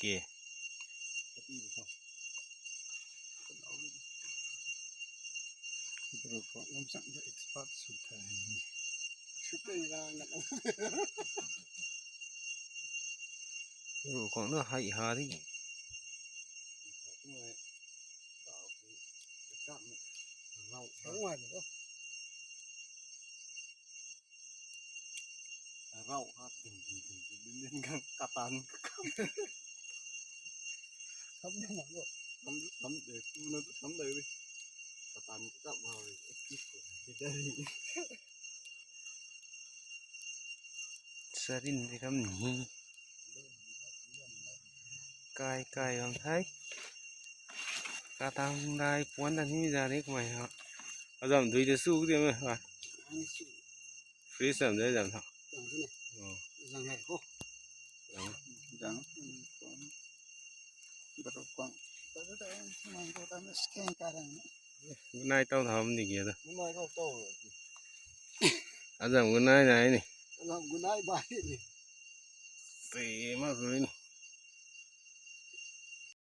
เคน้ำสั่งจะ expert สุดท้ายชุดได้ลานะรูของเนื้อให้หาที่เราทั้งวันเนาะเราครับถึงเล่นกันกะตันทำได้หมดบ่ทำเด็กกูนะทำได้เว้ยกะตันกลับมาเลยคิดได้สรินที่ทำนี้กายของไทยกาตังได้ปวนดันนี้จะเล็กไหมครับเอาจำดูจะสู้กันไหมวะฟรีสามได้จำเท่าจังไงโอ้จังบรกวางแต่มันก็ตามสแกนการันนายต้องทำนี่เกี่ยวกับนายเข้าโตอาจารย์กุนายไหนนี่เรากุนายบายนี่เตะมากเลยนี่